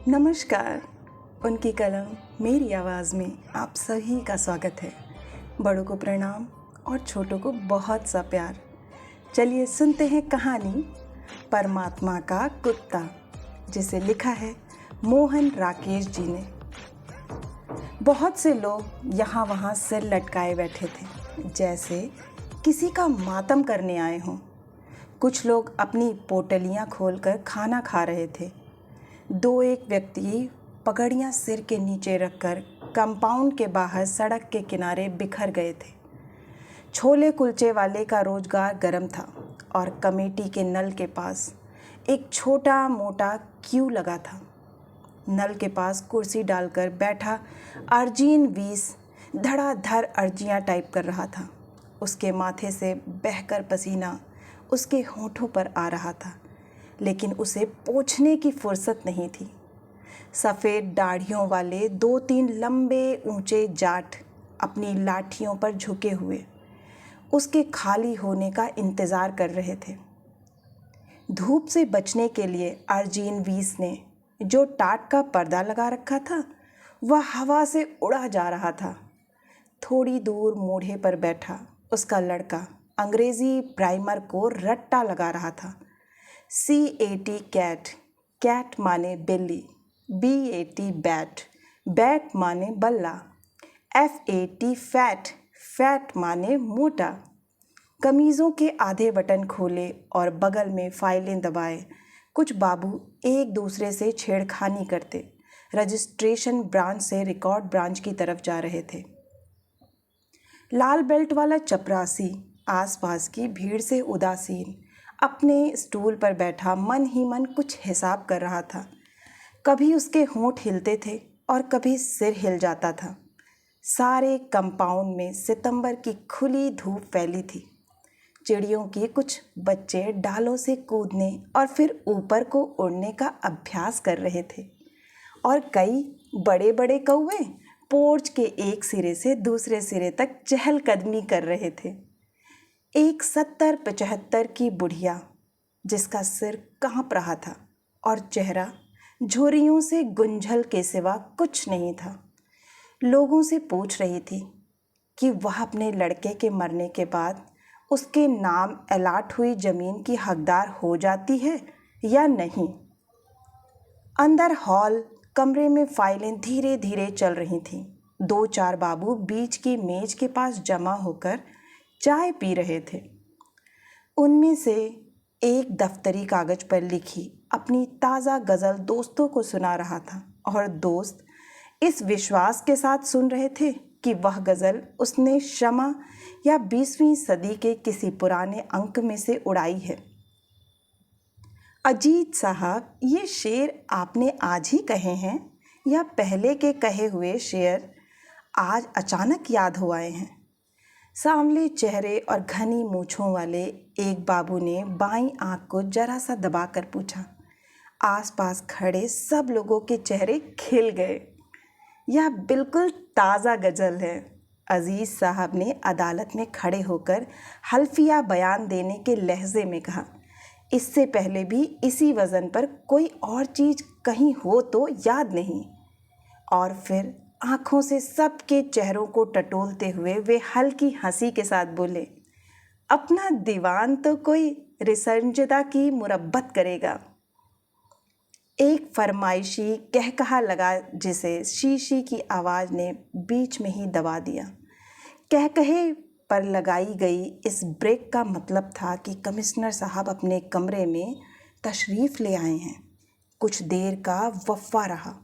नमस्कार। उनकी कलम मेरी आवाज़ में आप सभी का स्वागत है। बड़ों को प्रणाम और छोटों को बहुत सा प्यार। चलिए सुनते हैं कहानी परमात्मा का कुत्ता, जिसे लिखा है मोहन राकेश जी ने। बहुत से लोग यहाँ वहाँ सिर लटकाए बैठे थे, जैसे किसी का मातम करने आए हों। कुछ लोग अपनी पोटलियाँ खोलकर खाना खा रहे थे। एक व्यक्ति पगड़ियाँ सिर के नीचे रखकर कंपाउंड के बाहर सड़क के किनारे बिखर गए थे। छोले कुलचे वाले का रोजगार गर्म था और कमेटी के नल के पास एक छोटा मोटा क्यू लगा था। नल के पास कुर्सी डालकर बैठा अर्जीन 20 धड़ाधड़ अर्जियाँ टाइप कर रहा था। उसके माथे से बहकर पसीना उसके होठों पर आ रहा था, लेकिन उसे पोंछने की फुर्सत नहीं थी। सफ़ेद दाढ़ियों वाले 2-3 लंबे ऊंचे जाट अपनी लाठियों पर झुके हुए उसके खाली होने का इंतज़ार कर रहे थे। धूप से बचने के लिए अर्जीन 20 ने जो टाट का पर्दा लगा रखा था, वह हवा से उड़ा जा रहा था। थोड़ी दूर मोढ़े पर बैठा उसका लड़का अंग्रेज़ी प्राइमर को रट्टा लगा रहा था। CAT कैट, कैट माने बिल्ली, BAT बैट, बैट माने बल्ला, FAT फैट, फैट माने मोटा। कमीज़ों के आधे बटन खोले और बगल में फाइलें दबाए कुछ बाबू एक दूसरे से छेड़खानी करते रजिस्ट्रेशन ब्रांच से रिकॉर्ड ब्रांच की तरफ जा रहे थे। लाल बेल्ट वाला चपरासी आसपास की भीड़ से उदासीन अपने स्टूल पर बैठा मन ही मन कुछ हिसाब कर रहा था। कभी उसके होंठ हिलते थे और कभी सिर हिल जाता था। सारे कंपाउंड में सितंबर की खुली धूप फैली थी। चिड़ियों के कुछ बच्चे डालों से कूदने और फिर ऊपर को उड़ने का अभ्यास कर रहे थे, और कई बड़े बड़े कौवे पोर्च के एक सिरे से दूसरे सिरे तक चहलकदमी कर रहे थे। एक 70-75 की बुढ़िया, जिसका सिर कांप रहा था और चेहरा झुर्रियों से गुंझल के सिवा कुछ नहीं था, लोगों से पूछ रही थी कि वह अपने लड़के के मरने के बाद उसके नाम अलाट हुई ज़मीन की हकदार हो जाती है या नहीं। अंदर हॉल कमरे में फाइलें धीरे धीरे चल रही थीं। 2-4 बाबू बीच की मेज के पास जमा होकर चाय पी रहे थे। उनमें से एक दफ्तरी कागज पर लिखी अपनी ताज़ा गज़ल दोस्तों को सुना रहा था, और दोस्त इस विश्वास के साथ सुन रहे थे कि वह गज़ल उसने शमा या 20वीं सदी के किसी पुराने अंक में उड़ाई उड़ाई है। अजीत साहब, ये शेर आपने आज ही कहे हैं या पहले के कहे हुए शेर आज अचानक याद हो आए हैं? सांवले चेहरे और घनी मूँछों वाले एक बाबू ने बाईं आंख को जरा सा दबाकर पूछा। आसपास खड़े सब लोगों के चेहरे खिल गए। यह बिल्कुल ताज़ा गज़ल है, अजीज़ साहब ने अदालत में खड़े होकर हल्फिया बयान देने के लहजे में कहा। इससे पहले भी इसी वज़न पर कोई और चीज़ कहीं हो तो याद नहीं। और फिर आँखों से सबके चेहरों को टटोलते हुए वे हल्की हंसी के साथ बोले, अपना दीवान तो कोई रिसंजदा की मुरब्बत करेगा। एक फरमाइशी कहकहा लगा, जिसे शीशी की आवाज़ ने बीच में ही दबा दिया। कहकहे पर लगाई गई इस ब्रेक का मतलब था कि कमिश्नर साहब अपने कमरे में तशरीफ़ ले आए हैं। कुछ देर का वफ़ा रहा,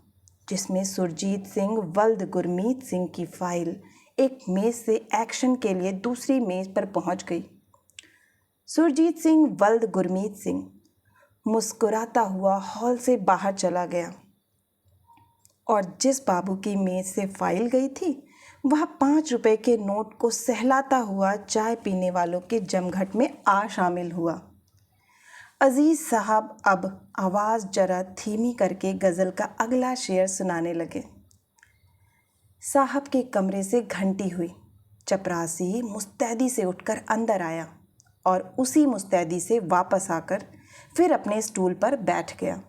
जिसमें सुरजीत सिंह वल्द गुरमीत सिंह की फाइल एक मेज़ से एक्शन के लिए दूसरी मेज़ पर पहुंच गई। सुरजीत सिंह वल्द गुरमीत सिंह मुस्कुराता हुआ हॉल से बाहर चला गया, और जिस बाबू की मेज़ से फाइल गई थी वह 5 रुपए के नोट को सहलाता हुआ चाय पीने वालों के जमघट में आ शामिल हुआ। अजीज़ साहब अब आवाज़ जरा धीमी करके गज़ल का अगला शेर सुनाने लगे। साहब के कमरे से घंटी हुई। चपरासी मुस्तैदी से उठकर अंदर आया और उसी मुस्तैदी से वापस आकर फिर अपने स्टूल पर बैठ गया।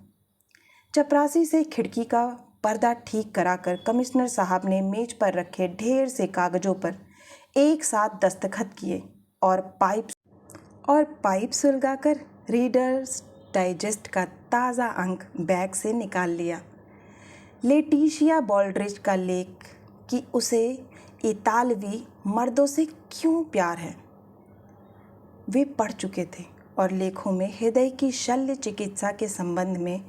चपरासी से खिड़की का पर्दा ठीक कराकर कमिश्नर साहब ने मेज पर रखे ढेर से कागजों पर एक साथ दस्तखत किए और पाइप सुलगाकर रीडर्स डाइजेस्ट का ताज़ा अंक बैग से निकाल लिया। लेटिशिया बॉल्ड्रिज का लेख कि उसे इतालवी मर्दों से क्यों प्यार है वे पढ़ चुके थे और लेखों में हृदय की शल्य चिकित्सा के संबंध में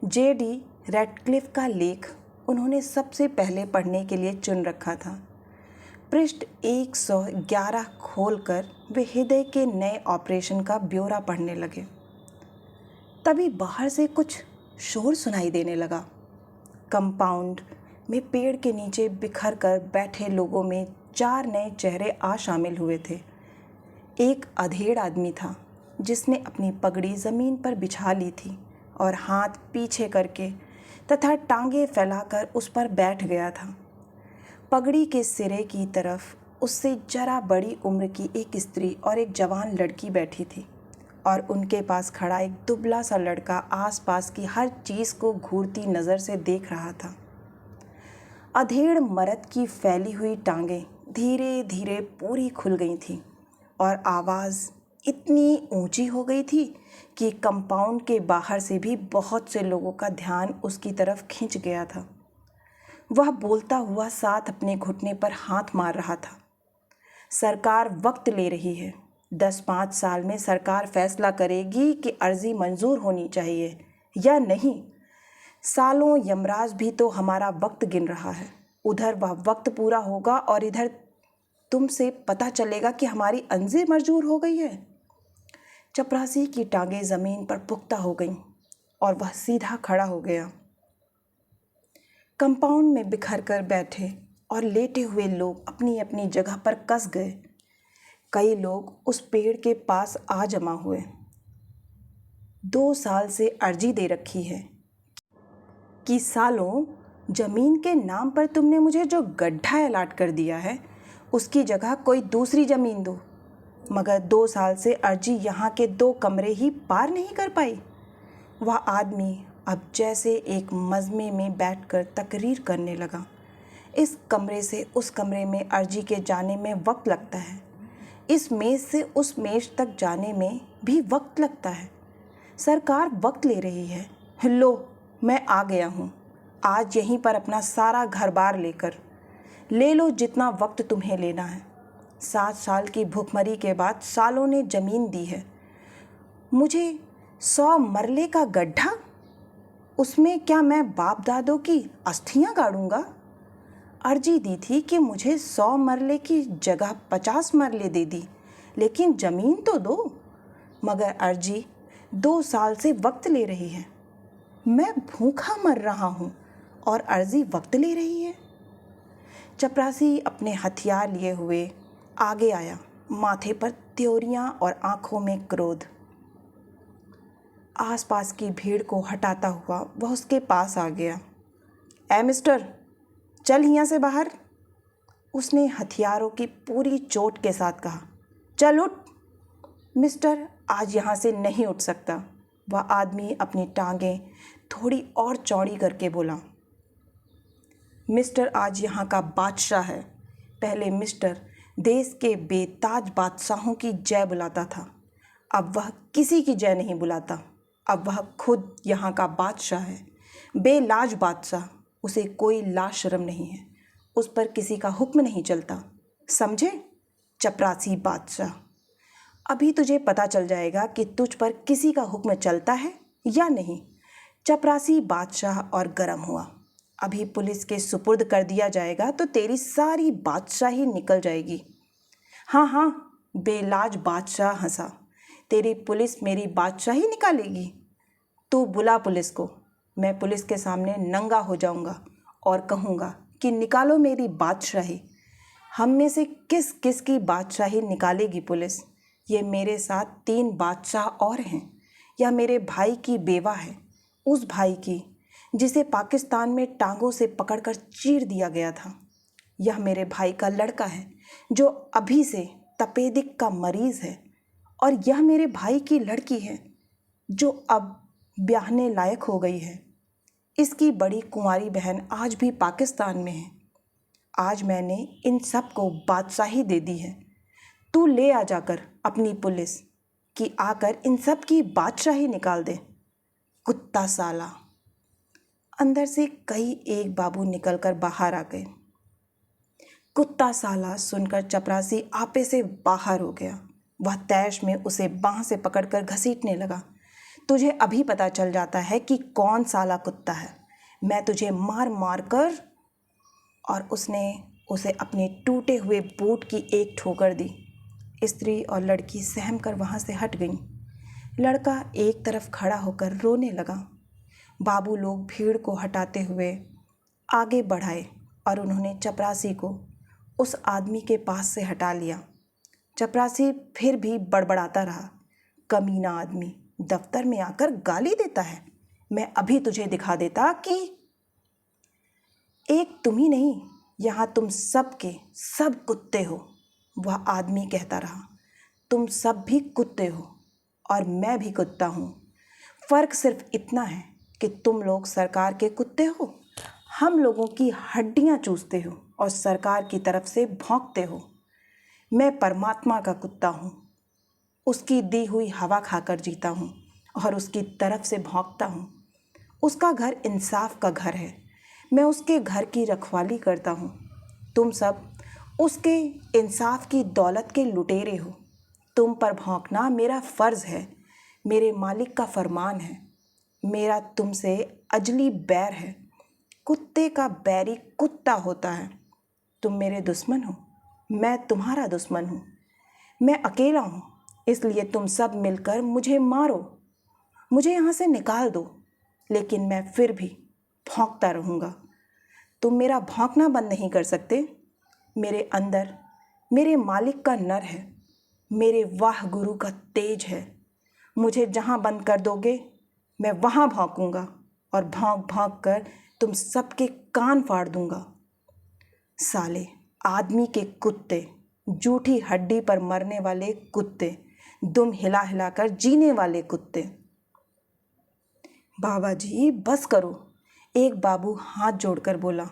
जेडी रैडक्लिफ का लेख उन्होंने सबसे पहले पढ़ने के लिए चुन रखा था। पृष्ठ 111 खोलकर वे हृदय के नए ऑपरेशन का ब्यौरा पढ़ने लगे। तभी बाहर से कुछ शोर सुनाई देने लगा। कंपाउंड में पेड़ के नीचे बिखर कर बैठे लोगों में 4 नए चेहरे आ शामिल हुए थे। एक अधेड़ आदमी था जिसने अपनी पगड़ी ज़मीन पर बिछा ली थी और हाथ पीछे करके तथा टांगे फैलाकर उस पर बैठ गया था। पगड़ी के सिरे की तरफ उससे जरा बड़ी उम्र की एक स्त्री और एक जवान लड़की बैठी थी और उनके पास खड़ा एक दुबला सा लड़का आसपास की हर चीज़ को घूरती नज़र से देख रहा था। अधेड़ मर्द की फैली हुई टांगें धीरे धीरे पूरी खुल गई थीं और आवाज़ इतनी ऊंची हो गई थी कि कंपाउंड के बाहर से भी बहुत से लोगों का ध्यान उसकी तरफ खिंच गया था। वह बोलता हुआ साथ अपने घुटने पर हाथ मार रहा था। सरकार वक्त ले रही है। 10-5 साल में सरकार फैसला करेगी कि अर्जी मंजूर होनी चाहिए या नहीं। सालों यमराज भी तो हमारा वक्त गिन रहा है। उधर वह वक्त पूरा होगा और इधर तुमसे पता चलेगा कि हमारी अर्जी मंजूर हो गई है। चपरासी की टांगें ज़मीन पर पुख्ता हो गईं और वह सीधा खड़ा हो गया। कंपाउंड में बिखर कर बैठे और लेटे हुए लोग अपनी अपनी जगह पर कस गए। कई लोग उस पेड़ के पास आ जमा हुए। 2 साल से अर्जी दे रखी है कि सालों ज़मीन के नाम पर तुमने मुझे जो गड्ढा अलाट कर दिया है उसकी जगह कोई दूसरी ज़मीन दो, मगर 2 साल से अर्जी यहाँ के 2 कमरे ही पार नहीं कर पाई। वह आदमी अब जैसे एक मजमे में बैठकर तकरीर करने लगा। इस कमरे से उस कमरे में अर्जी के जाने में वक्त लगता है। इस मेज़ से उस मेज़ तक जाने में भी वक्त लगता है। सरकार वक्त ले रही है। लो, मैं आ गया हूँ। आज यहीं पर अपना सारा घर बार लेकर ले लो जितना वक्त तुम्हें लेना है। 7 साल की भूखमरी के बाद सालों ने ज़मीन दी है मुझे। 100 मरले का गड्ढा, उसमें क्या मैं बाप दादों की अस्थियां गाड़ूंगा? अर्जी दी थी कि मुझे 100 मरले की जगह 50 मरले दे दी, लेकिन ज़मीन तो दो। मगर अर्जी 2 साल से वक्त ले रही है। मैं भूखा मर रहा हूँ और अर्जी वक्त ले रही है। चपरासी अपने हथियार लिए हुए आगे आया, माथे पर त्योरियां और आंखों में क्रोध। आसपास की भीड़ को हटाता हुआ वह उसके पास आ गया। ए मिस्टर, चल यहाँ से बाहर, उसने हथियारों की पूरी चोट के साथ कहा। चल उठ। मिस्टर आज यहाँ से नहीं उठ सकता, वह आदमी अपनी टांगें थोड़ी और चौड़ी करके बोला। मिस्टर आज यहाँ का बादशाह है। पहले मिस्टर देश के बेताज बादशाहों की जय बुलाता था, अब वह किसी की जय नहीं बुलाता। अब वह खुद यहाँ का बादशाह है, बेलाज बादशाह। उसे कोई लाज शर्म नहीं है, उस पर किसी का हुक्म नहीं चलता, समझे? चपरासी बादशाह, अभी तुझे पता चल जाएगा कि तुझ पर किसी का हुक्म चलता है या नहीं। चपरासी बादशाह और गरम हुआ। अभी पुलिस के सुपुर्द कर दिया जाएगा तो तेरी सारी बादशाही निकल जाएगी। हाँ हाँ, बेलाज बादशाह हंसा। तेरी पुलिस मेरी बादशाही निकालेगी? तू बुला पुलिस को। मैं पुलिस के सामने नंगा हो जाऊंगा और कहूँगा कि निकालो मेरी बादशाही। हम में से किस किस की बादशाही निकालेगी पुलिस? ये मेरे साथ 3 बादशाह और हैं। यह मेरे भाई की बेवा है, उस भाई की जिसे पाकिस्तान में टांगों से पकड़कर चीर दिया गया था। यह मेरे भाई का लड़का है जो अभी से तपेदिक का मरीज़ है, और यह मेरे भाई की लड़की है जो अब ब्याहने लायक हो गई है। इसकी बड़ी कुंवारी बहन आज भी पाकिस्तान में है। आज मैंने इन सब को बादशाही दे दी है। तू ले आ जाकर अपनी पुलिस कि आकर इन सब की बादशाही निकाल दे। कुत्ता साला। अंदर से कई एक बाबू निकलकर बाहर आ गए। कुत्ता साला सुनकर चपरासी आपे से बाहर हो गया। वह तैश में उसे बांह से पकड़कर घसीटने लगा। तुझे अभी पता चल जाता है कि कौन साला कुत्ता है। मैं तुझे मार मार कर। और उसने उसे अपने टूटे हुए बूट की एक ठोकर दी। स्त्री और लड़की सहम कर वहाँ से हट गईं। लड़का एक तरफ खड़ा होकर रोने लगा। बाबू लोग भीड़ को हटाते हुए आगे बढ़ाए और उन्होंने चपरासी को उस आदमी के पास से हटा लिया। चपरासी फिर भी बड़बड़ाता रहा। कमीना आदमी दफ्तर में आकर गाली देता है। मैं अभी तुझे दिखा देता कि एक तुम ही नहीं, यहाँ तुम सब के सब कुत्ते हो। वह आदमी कहता रहा। तुम सब भी कुत्ते हो और मैं भी कुत्ता हूँ। फ़र्क सिर्फ इतना है कि तुम लोग सरकार के कुत्ते हो, हम लोगों की हड्डियाँ चूसते हो और सरकार की तरफ से भौंकते हो। मैं परमात्मा का कुत्ता हूँ, उसकी दी हुई हवा खाकर जीता हूँ और उसकी तरफ से भौंकता हूँ। उसका घर इंसाफ का घर है, मैं उसके घर की रखवाली करता हूँ। तुम सब उसके इंसाफ की दौलत के लुटेरे हो। तुम पर भौंकना मेरा फ़र्ज़ है, मेरे मालिक का फरमान है। मेरा तुमसे अजली बैर है। कुत्ते का बैरी कुत्ता होता है। तुम मेरे दुश्मन हो, मैं तुम्हारा दुश्मन हूँ। मैं अकेला हूँ, इसलिए तुम सब मिलकर मुझे मारो, मुझे यहाँ से निकाल दो, लेकिन मैं फिर भी भौंकता रहूँगा। तुम मेरा भौंकना बंद नहीं कर सकते। मेरे अंदर मेरे मालिक का नर है, मेरे वाह गुरु का तेज है। मुझे जहाँ बंद कर दोगे मैं वहाँ भौंकूँगा और भौंक भौंक कर तुम सबके कान फाड़ दूँगा। साले आदमी के कुत्ते, जूठी हड्डी पर मरने वाले कुत्ते, दुम हिला हिला कर जीने वाले कुत्ते। बाबा जी बस करो, एक बाबू हाथ जोड़कर बोला।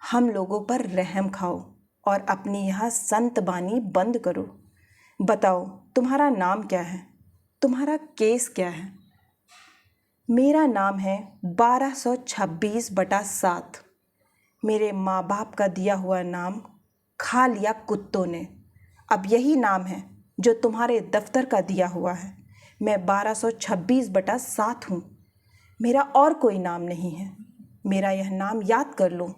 हम लोगों पर रहम खाओ और अपनी यह संत बानी बंद करो। बताओ तुम्हारा नाम क्या है, तुम्हारा केस क्या है? मेरा नाम है 1226/7। मेरे माँ बाप का दिया हुआ नाम खा लिया कुत्तों ने। अब यही नाम है जो तुम्हारे दफ्तर का दिया हुआ है। मैं 1226/7 हूँ। मेरा और कोई नाम नहीं है। मेरा यह नाम याद कर लो,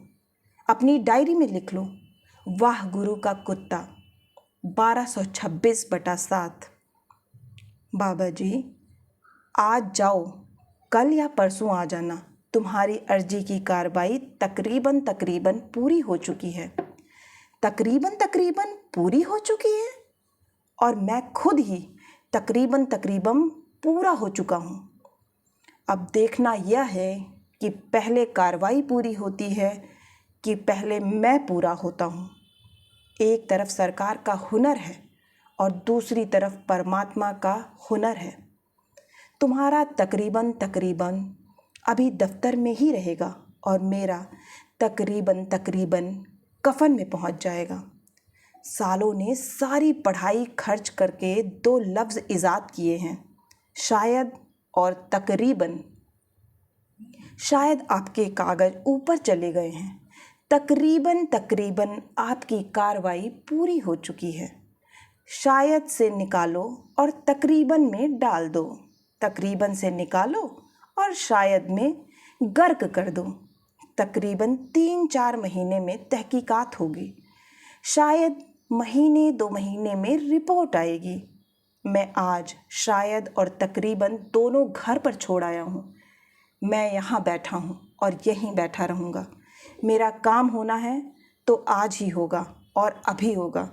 अपनी डायरी में लिख लो। वाह गुरु का कुत्ता, 1226/7। बाबा जी आज जाओ, कल या परसों आ जाना। तुम्हारी अर्जी की कार्रवाई तकरीबन पूरी हो चुकी है। तकरीबन पूरी हो चुकी है और मैं खुद ही तकरीबन पूरा हो चुका हूँ। अब देखना यह है कि पहले कार्रवाई पूरी होती है कि पहले मैं पूरा होता हूँ। एक तरफ सरकार का हुनर है और दूसरी तरफ परमात्मा का हुनर है। तुम्हारा तकरीबन अभी दफ्तर में ही रहेगा और मेरा तकरीबन कफन में पहुँच जाएगा। सालों ने सारी पढ़ाई खर्च करके 2 लफ्ज़ इजाद किए हैं, शायद और तकरीबन। शायद आपके कागज़ ऊपर चले गए हैं। तकरीबन आपकी कार्रवाई पूरी हो चुकी है। शायद से निकालो और तकरीबन में डाल दो। तकरीबन से निकालो और शायद में गर्क कर दो। तकरीबन 3-4 महीने में तहकीकात होगी। शायद महीने 2 महीने में रिपोर्ट आएगी। मैं आज शायद और तकरीबन दोनों घर पर छोड़ आया हूँ। मैं यहाँ बैठा हूँ और यहीं बैठा रहूँगा। मेरा काम होना है तो आज ही होगा और अभी होगा।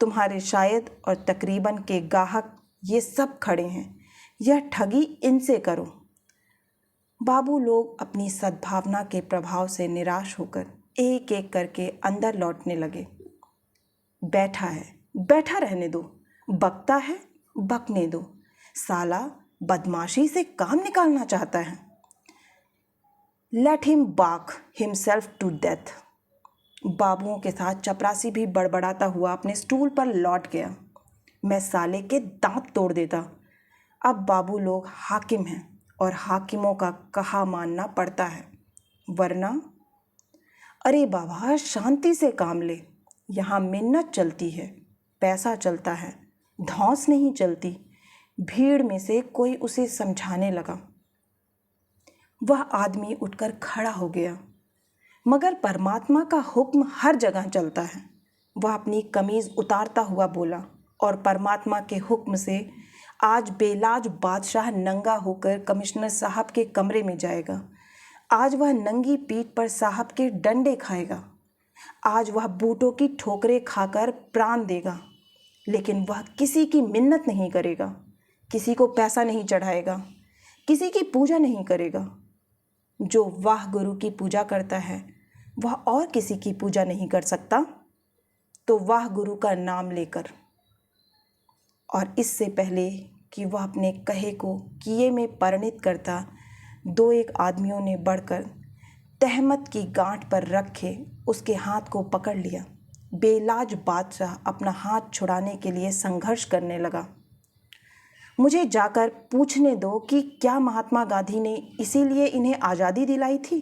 तुम्हारे शायद और तकरीबन के गाहक ये सब खड़े हैं। यह ठगी इनसे करो। बाबू लोग अपनी सद्भावना के प्रभाव से निराश होकर एक एक करके अंदर लौटने लगे। बैठा है, बैठा रहने दो। बकता है, बकने दो। साला बदमाशी से काम निकालना चाहता है। लेट हिम बाक हिमसेल्फ टू डेथ। बाबुओं के साथ चपरासी भी बड़बड़ाता हुआ अपने स्टूल पर लौट गया। मैं साले के दांत तोड़ देता। अब बाबू लोग हाकिम हैं और हाकिमों का कहा मानना पड़ता है, वरना। अरे बाबा, शांति से काम ले। यहाँ मिन्नत चलती है, पैसा चलता है, धौंस नहीं चलती। भीड़ में से कोई उसे समझाने लगा। वह आदमी उठकर खड़ा हो गया। मगर परमात्मा का हुक्म हर जगह चलता है। वह अपनी कमीज़ उतारता हुआ बोला, और परमात्मा के हुक्म से आज बेलाज बादशाह नंगा होकर कमिश्नर साहब के कमरे में जाएगा। आज वह नंगी पीठ पर साहब के डंडे खाएगा। आज वह बूटों की ठोकरें खाकर प्राण देगा। लेकिन वह किसी की मिन्नत नहीं करेगा, किसी को पैसा नहीं चढ़ाएगा, किसी की पूजा नहीं करेगा। जो वाह गुरु की पूजा करता है वह और किसी की पूजा नहीं कर सकता, तो वाह गुरु का नाम लेकर। और इससे पहले कि वह अपने कहे को किए में परिणित करता, दो एक आदमियों ने बढ़कर तहमत की गांठ पर रखे उसके हाथ को पकड़ लिया। बेलाज बादशाह अपना हाथ छुड़ाने के लिए संघर्ष करने लगा। मुझे जाकर पूछने दो कि क्या महात्मा गांधी ने इसीलिए इन्हें आज़ादी दिलाई थी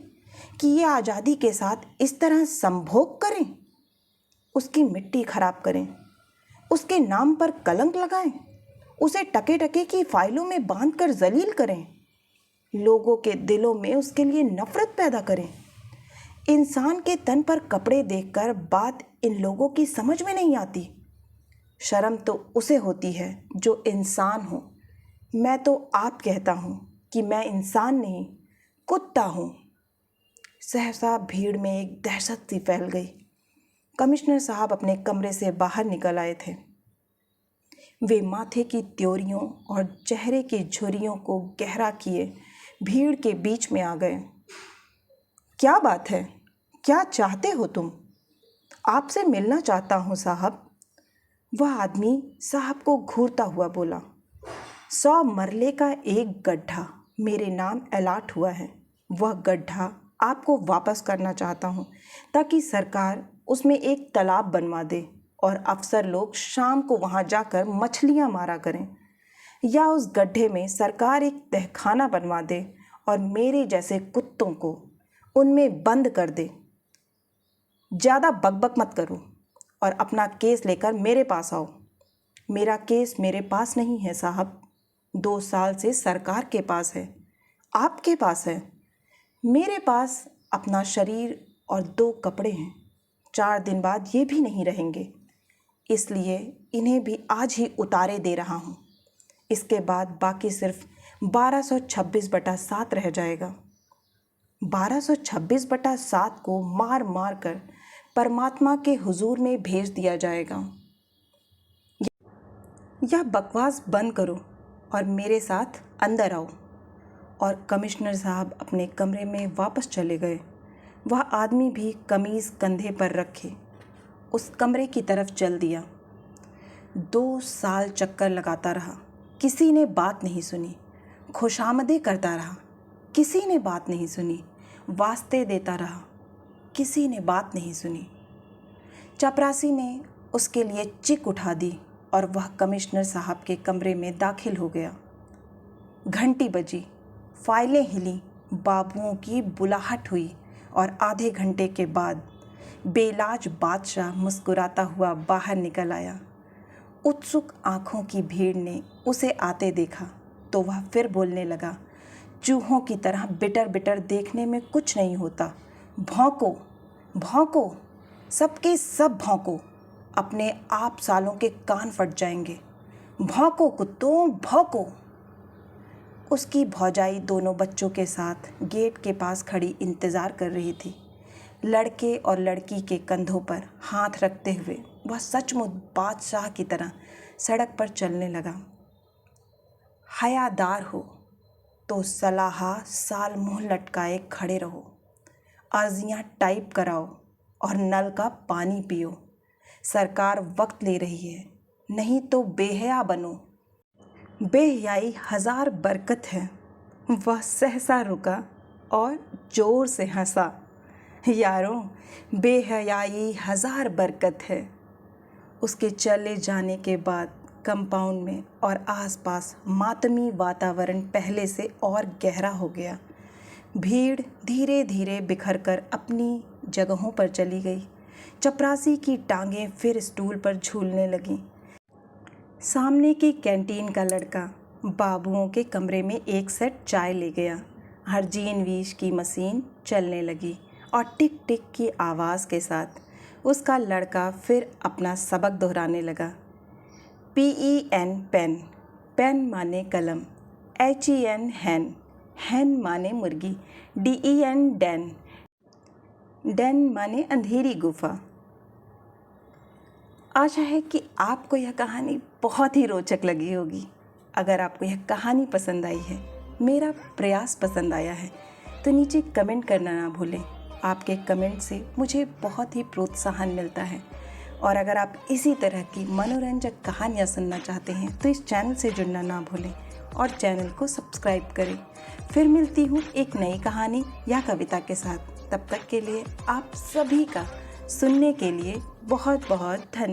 कि ये आज़ादी के साथ इस तरह संभोग करें, उसकी मिट्टी खराब करें, उसके नाम पर कलंक लगाएं, उसे टके टके की फाइलों में बांधकर जलील करें, लोगों के दिलों में उसके लिए नफरत पैदा करें। इंसान के तन पर कपड़े देखकर बात इन लोगों की समझ में नहीं आती। शर्म तो उसे होती है जो इंसान हो। मैं तो आप कहता हूँ कि मैं इंसान नहीं, कुत्ता हूँ। सहसा भीड़ में एक दहशत सी फैल गई। कमिश्नर साहब अपने कमरे से बाहर निकल आए थे। वे माथे की त्योरियों और चेहरे की झुर्रियों को गहरा किए भीड़ के बीच में आ गए। क्या बात है? क्या चाहते हो तुम? आपसे मिलना चाहता हूँ साहब। वह आदमी साहब को घूरता हुआ बोला। 100 मरले का एक गड्ढा मेरे नाम अलॉट हुआ है। वह गड्ढा आपको वापस करना चाहता हूँ ताकि सरकार उसमें एक तालाब बनवा दे और अफसर लोग शाम को वहाँ जाकर मछलियाँ मारा करें। या उस गड्ढे में सरकार एक तहखाना बनवा दे और मेरे जैसे कुत्तों को उनमें बंद कर दे। ज़्यादा बकबक मत करो और अपना केस लेकर मेरे पास आओ। मेरा केस मेरे पास नहीं है साहब, 2 साल से सरकार के पास है, आपके पास है। मेरे पास अपना शरीर और 2 कपड़े हैं। 4 दिन बाद ये भी नहीं रहेंगे, इसलिए इन्हें भी आज ही उतारे दे रहा हूँ। इसके बाद बाकी सिर्फ 1226/7 रह जाएगा। 1226/7 को मार मार कर परमात्मा के हुजूर में भेज दिया जाएगा। यह बकवास बंद करो और मेरे साथ अंदर आओ। और कमिश्नर साहब अपने कमरे में वापस चले गए। वह आदमी भी कमीज़ कंधे पर रखे उस कमरे की तरफ चल दिया। 2 साल चक्कर लगाता रहा, किसी ने बात नहीं सुनी। खुशामदें करता रहा, किसी ने बात नहीं सुनी। वास्ते देता रहा, किसी ने बात नहीं सुनी। चपरासी ने उसके लिए चिक उठा दी और वह कमिश्नर साहब के कमरे में दाखिल हो गया। घंटी बजी, फाइलें हिली, बाबुओं की बुलाहट हुई और आधे घंटे के बाद बेलाज बादशाह मुस्कुराता हुआ बाहर निकल आया। उत्सुक आँखों की भीड़ ने उसे आते देखा तो वह फिर बोलने लगा। चूहों की तरह बिटर बिटर देखने में कुछ नहीं होता। भौंको भौंको, सबके सब भौंको, अपने आप सालों के कान फट जाएंगे। भौंको कुत्तों, भौंको। उसकी भौजाई दोनों बच्चों के साथ गेट के पास खड़ी इंतज़ार कर रही थी। लड़के और लड़की के कंधों पर हाथ रखते हुए वह सचमुच बादशाह की तरह सड़क पर चलने लगा। हयादार हो तो सलाहा साल मुँह लटकाए खड़े रहो, अर्जियाँ टाइप कराओ और नल का पानी पियो। सरकार वक्त ले रही है, नहीं तो बेहया बनो। बेहयाई 1000 बरकत है। वह सहसा रुका और ज़ोर से हंसा। यारों, बेहयाई हज़ार बरकत है। उसके चले जाने के बाद कंपाउंड में और आसपास मातमी वातावरण पहले से और गहरा हो गया। भीड़ धीरे धीरे बिखर कर अपनी जगहों पर चली गई। चपरासी की टांगें फिर स्टूल पर झूलने लगीं। सामने की कैंटीन का लड़का बाबुओं के कमरे में एक सेट चाय ले गया। हरजीन वीश की मशीन चलने लगी और टिक टिक की आवाज़ के साथ उसका लड़का फिर अपना सबक दोहराने लगा। PEN पेन, पेन माने कलम, HEN हैन, हैन माने मुर्गी, DEN डैन, डैन माने अंधेरी गुफा। आशा है कि आपको यह कहानी बहुत ही रोचक लगी होगी। अगर आपको यह कहानी पसंद आई है, मेरा प्रयास पसंद आया है, तो नीचे कमेंट करना ना भूलें। आपके कमेंट से मुझे बहुत ही प्रोत्साहन मिलता है। और अगर आप इसी तरह की मनोरंजक कहानियाँ सुनना चाहते हैं तो इस चैनल से जुड़ना ना भूलें और चैनल को सब्सक्राइब करें। फिर मिलती हूँ एक नई कहानी या कविता के साथ। तब तक के लिए आप सभी का सुनने के लिए बहुत बहुत धन्यवाद।